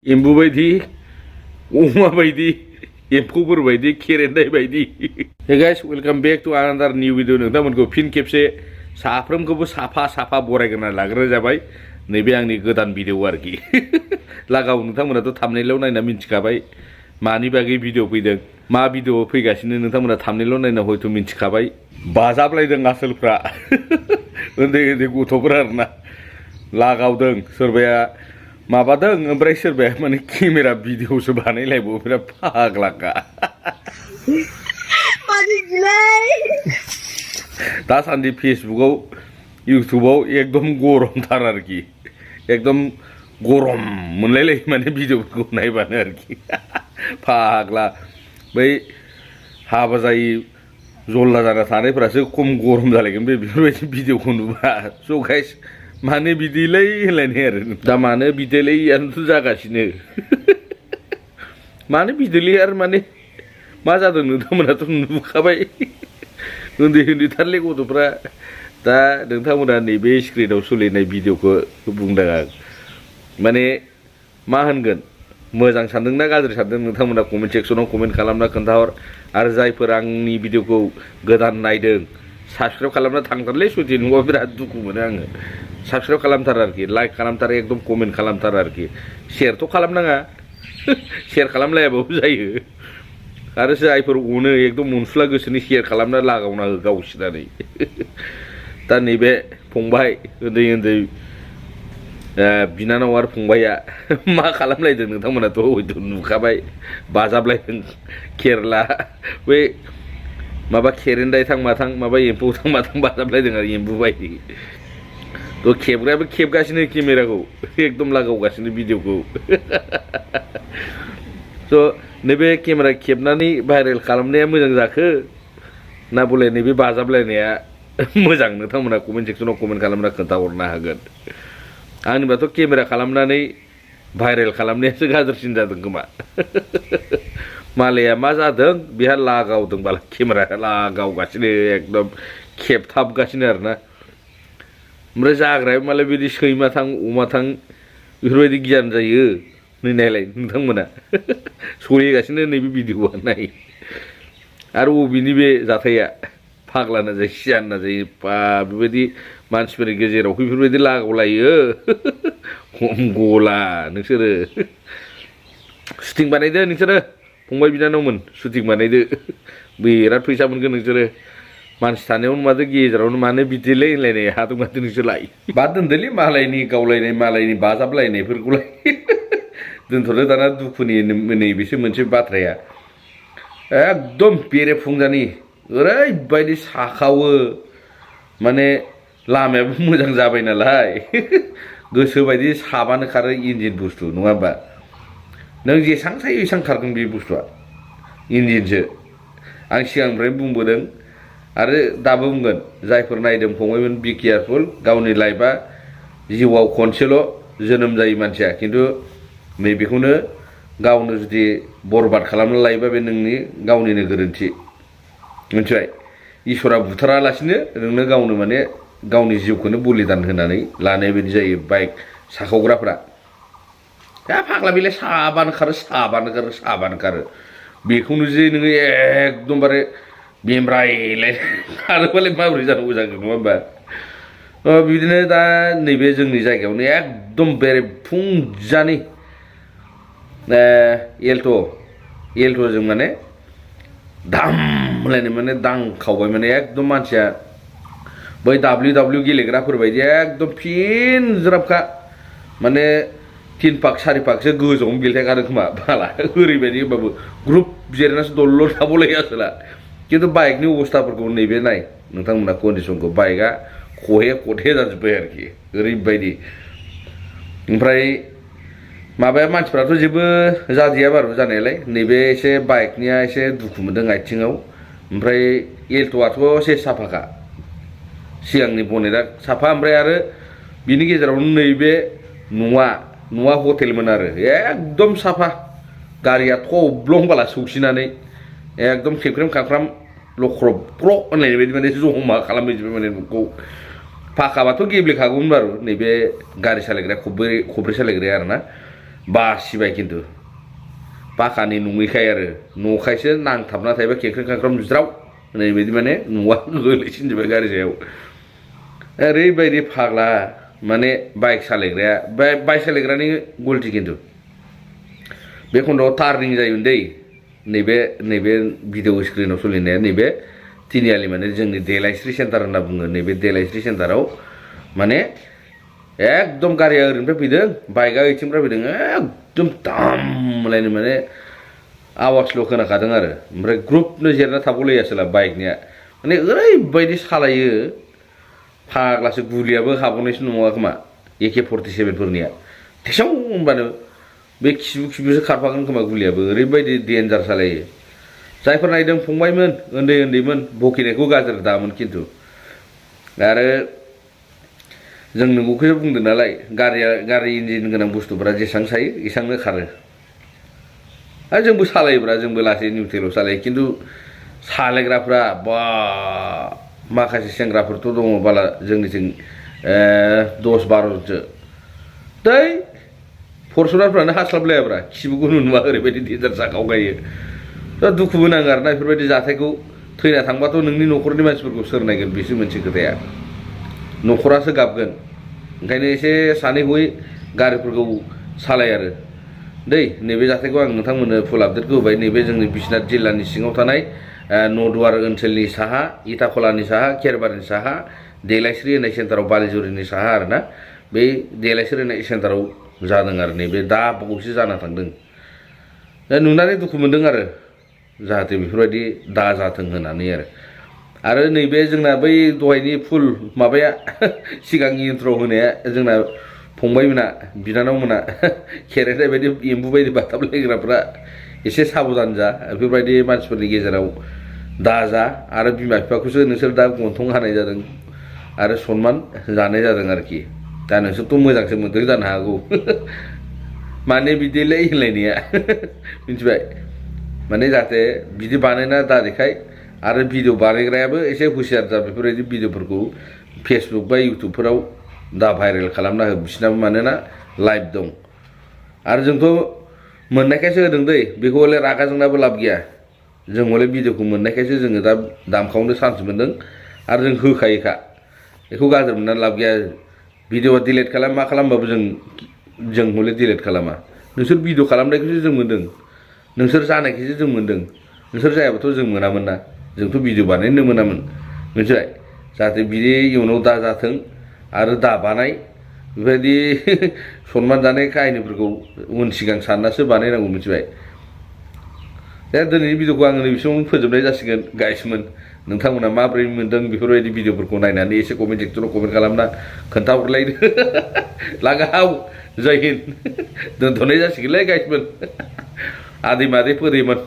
एम्बु बायदि अमा बायदि एम्फौफोर बायदि खेरेन्दाय बायदि hey guys welcome back to another new video नोंथांमोनखौ फिन खेबसे साफ्रोमखौबो साफा बरायग्रोना लाग्रोनाय जाबाय नैबे आंनि गोदान भिडिअ आरोखि लागाव नोंथांमोनाथ' थाम्बनेइलाव नायना मिन्थिखाबाय मानि बागै भिडिअ फैदों मा भिडिअ फैगासिनो नोंथांमोना थाम्बनेइलाव नायना हयथ' मिन्थिखाबाय बाजाबलायदों आसोलफ्रा उन्दै गथ'फोर आरोना लागावदों सोरबाया माबादों ओमफ्राय सोरबाया माने केमेरा भिडिअसो बानायलायबावो बिराद फाग्लाखा दासान्दि फेसबुकआव इउटुबाव एकदम गरमथार आरोखि एकदम गरम मोनलायलायो माने भिडिअफोरखौ नायबानो आरोखि फाग्ला बै हाबा जायै जल्ला जाना थानायफोरासो खम गरम जालायगोन बेफोरबायदि भिडिअखौ नुबा स' गाइस मानो बिदिलै होनलायनाय आरो दा मानो बिदिलैयानोथ' जागासिनो मानो बिदिलै आरो माने मा जादों नोंथांमोनाथ' नुखाबाय उन्दै उन्दैथारलै गथ'फ्रा दा नोंथांमोना नैबे स्क्रिनाव सोलिनाय भिडिअखौ बुंदों आं माने मा होनगोन मोजां सानदोंना गाज्रि सानदों नोंथांमोना कमेन्ट सेक्सनाव कमेन्ट खालामना खोन्थाहर आरो जायफोर आंनि भिडिअखौ गोदान नायदों साबस्क्राइब खालामना थांथारलै सुथि नङाबा बिराद दुखु मोनो आङो साबस्क्राइब खालामथार आरोखि लाइक खालामथार एकदम कमेन्ट खालामथार आरोखि शेयारथ' खालामनाङा शेयार खालामलायाबाबो जायो आरो जायफोर अनो एकदम अनसुला गोसोनि शेयार खालामना लागावना हो गावसिनानै दा नैबे फंबाय उन्दै बिनानाव आरो फंबाया मा खालामलायदों नोंथांमोनाथ' हयथ' नुखाबाय बाजाबलायदों केरला बै माबा खेरेन्दाय थां माथां माबा एम्फौ थां माथां बाजाबलायदों आरो एम्बु बायदि थ' खेबग्रायाबो खेबगासिनो केमेराखौ एकदम लागावगासिनो भिडिअखौ स' नैबे केमेरा खेबनानै भाइरेल खालामनाया मोजां जाखो ना बले नैबे बाजाबलायनाया मोजां नोंथांमोना कमेन्ट सेक्सनाव कमेन्ट खालामना खोन्थाहरनो हागोन आंनिबाथ' केमेरा खालामनानै भाइरेल खालामनायासो गाज्रिसिन जादों खोमा मालाया मा जादों बेहा लागावदों बाला केमेरा लागावगासिनो एकदम खेबथाबगासिनो आरोना ओमफ्राय जाग्राया मालाय बिदि सैमा थां अमा थां बेफोरबायदि गियान जायो नै नायलाय नोंथांमोना सोलिगासिनो नैबे भिडिअआ नाय आरो बबेनि बे जाथाया फाग्ला ना जायो सियान ना जायो बा बेबायदि मानसिफोरनि गेजेराव बेफोरबायदि लागावलायो खम गला नोंसोरो शुटिं बानायदो नोंसोरो फंबाय बिनानावमोन शुटिं बानायदो बिराद फैसा मोनगोन नोंसोरो मानसि थानायावनो माथो गेजेरावनो मानो बिदिलै होनलायनाय हादों माथो नोंसोरलाय बाद दोनदोलै मालायनि गावलायनाय मालायनि बाजाबलायनायफोरखौलाय दोनथ'दो दाना दुखुनि नैबेसो मोनसे बाथ्राया एकदम बेरेफुंजानि ओरैबायदि साखावो माने लामायाबो मोजां जाबाय नालाय गोसोबायदि साबानो खारो इन्जिन बुस्थु नङा होमबा नों जेसां सायो एसां खारगोन बे बुस्थुआ इन्जिनसो आं सिगांनिफ्रायनो बुंबोदों आरो दाबो बुंगोन जायफोर नायदों फंबायमोन बि केयारफुल गावनि लाइफआ जिउआव खनसेल' जोनोम जायो मानसिया खिन्थु नैबेखौनो गावनो जुदि बरबाद खालामना लायोबा बे नोंनि गावनिनो गोरोन्थि मिथिबाय इसोरा बुथारालासिनो नोंनो गावनो माने गावनि जिउखौनो बलिदान होनानै लानाय बायदि जायो बाइक साखावग्राफ्रा दा फाग्ला बेलाय साबानो खारो बेखौनो जे नोङो एकदमबारे बेमरायलाय खारोबालाय माबोरै जानांगौ जागोन नङा होमबा बिदिनो दा नैबे जोंनि जायगायावनो एकदम बेरेफुंजानि एल्ट'जों माने दाम होनलायनाय माने दांखावबाय माने एकदम मानसिया बै WW गेलेग्राफोर बायदि एकदम फिनज्राबखा माने 3 पाक 4 पाकसो गोजौआवनो बेलथायखादों खोमा बाला ओरैबायदि होमबाबो ग्रुप जिरायनासो दलर थाबावलायो आसोला खिन्थु बाइकनि अबस्थाफोरखौ नैबे नाय नोंथांमोना कन्डिसनखौ बाइकआ खहे जाजोब्बाय आरोखि ओरैबायदि ओमफ्राय माबाया मानसिफ्राथ' जेबो जादिया बारु जानायालाय नैबे एसे बाइकनिया एसे दुखु मोनदों आथिङाव ओमफ्राय एल्ट'आथ' एसे साफाखा सिगांनि बनेटआ साफा ओमफ्राय आरो बिनि गेजेरावनो नैबे न'आ हटेलमोन आरो एकदम साफा गारिया थब्लं बाला सौसिनानै एकदम खेबख्रेम खाख्राम लख्रब प्र होनलायनाय बायदि माने जमा खालामहैजोबबाय माने न'खौ फाखाबाथ' गेब्लेखागौमोन बारु नैबे गारि सालायग्राया खब्रै सालायग्राया आरोना बासिबाय खिन्थु पाखानि नङैखाय आरो न'खायसो नांथाबना थायोबा खेंख्रें खांख्राम ज्राव ओरैबायदि माने न'आ गोलैसिनजोब्बाय गारि सायाव ओरैबायदि फाग्ला माने बाइक सालायग्राया बाइक सालायग्रानि गलति खिन्थु बे खन्द'आव टार्निं जायोमोन दै नैबे भिडिअ स्क्रिनाव सोलिनाया नैबे तिनिआलि माने जोंनि देलायस्रि सेन्टार होनना बुङो नैबे देलायस्रि सेन्टाराव माने एकदम गारिया ओरैनिफ्राय फैदों बाइकआ ओइथिंनिफ्राय फैदों एकदम दामलायनो माने आवाजल' खोनाखादों आरो ओमफ्राय ग्रुपनो जिरायना थाबावलायासोला बाइकनिया माने ओरैबायदि सालायो फाग्लासो गुलियाबो हाबावनायसो नङा खोमा AK-47 फोरनिया थेसाव होनबानो बे खिबुसो खारफागोन खोमा गुलियाबो ओरैबायदि डेन्जार सालायो जायफोर नायदों फंबायमोन उन्दैमोन बकिनायखौ गाज्रि दामोन खिन्थु आरो जों नंगौखौसो बुंदों नालाय गारि इन्जिन गोनां बुस्थुफोरा जेसेबां सायो एसेबांनो खारो आरो जोंबो सालायोब्रा जोंबो लासै निउट्रेलाव सालायो खिन्थु सालायग्राफ्रा बा माखासे सेंग्राफोरथ' दङ बाला जोंनिथिं 10-12 दै फरसुनारफ्रानो हास्लाबलायाब्रा खिबुखौ नुवा ओरैबायदि डेन्जार साखाव गायो दा दुखुबो नाङो आरोना बेफोरबायदि जाथायखौ थैना थांबाथ' नोंनि न'खरनि मानसिफोरखौ सोर नायगोन बेसो मोनसे खोथाया न'खरासो गाबगोन ओंखायनो एसे सानै हयै गारिफोरखौ सालाय आरो दै नैबे जाथायखौ आं नोंथांमोननो फुल आपडेटखौ होबाय नैबे जोंनि बिश्वनाथ जिल्लानि सिङाव थानाय नदुवार ओनसोलनि साहा इटाखलानि साहा खेरबारिनि साहा देलायस्रि होननाय सेन्टाराव बालिजुरिनि साहा आरोना बे देलायस्रि होननाय सेन्टाराव जादों आरो नैबे दा बावैसो जाना थांदों दा नुनानै दुखु मोनदों आरो जाहाथे बेफोरबायदि दा जाथों होननानै आरो नैबे जोंना बै दहायनि फुल माबाया सिगांनि इन्ट्र होनाया जोंना फंबायमोना बिनानावमोना खेरायनाय बायदि एम्बु बायदि बाथाबलायग्राफ्रा एसे साबधान जा बेफोरबायदि मानसिफोरनि गेजेराव दाजा आरो बिमा बिफाखौसो नोंसोर दा गन्थं हानाय जादों आरो सनमान जानाय जादों आरोखि दा नोंसोरथ' मोजांसो मोन्दों जानो हागौ माने बिदिलाय होनलायनाया मिथिबाय माने जाहाथे बिदि बानायना दादेखाय आरो भिडिअ बानायग्रायाबो एसे हुसियार जा बेफोरबायदि भिडिअफोरखौ फेसबुक बा इउटुबफोराव दा भाइरेल खालामना हो बिसिनाबो मानोना लाइभ दं आरो जोंथ' मोननायखायसो होदों दै बेखौ हले रागा जोंनाबो लाब गैया जों हले भिडिअखौ मोननायखायसो जोङो दा दामखावनो चान्स मोन्दों आरो जों होखायोखा बेखौ गाज्रि मोननानै लाब गैया भिडिअआ डिलिट खालाम मा खालामबाबो जों हले डिलिट खालामा नोंसोर भिडिअ खालामनायखौसो जों मोन्दों नोंसोर जानायखौसो जों मोन्दों नोंसोर जायाबाथ' जों मोनामोन ना जोंथ' भिडिअ बानायनो मोनामोन मिथिबाय जाहाथे बिदि इयुनाव दा जाथों आरो दा बानाय बेबायदि सनमान जानाय काहिनिफोरखौ उन सिगां साननासो बानायनांगौ मिथिबाय दा दिनैनि भिडिअखौ आङो नैबे समाव फोजोबनाय जासिगोन गाइसमोन नोंथांमोना माबोरै मोन्दों बेफोरबायदि भिडिअफोरखौ नायनानै एसे कमेन्ट सेक्सनाव कमेन्ट खालामना खोन्थाहरलायदो लागाव जय हिन्द दोनथ'नाय जासिगोनलै गाइसमोन आदै मादै फोरैमोन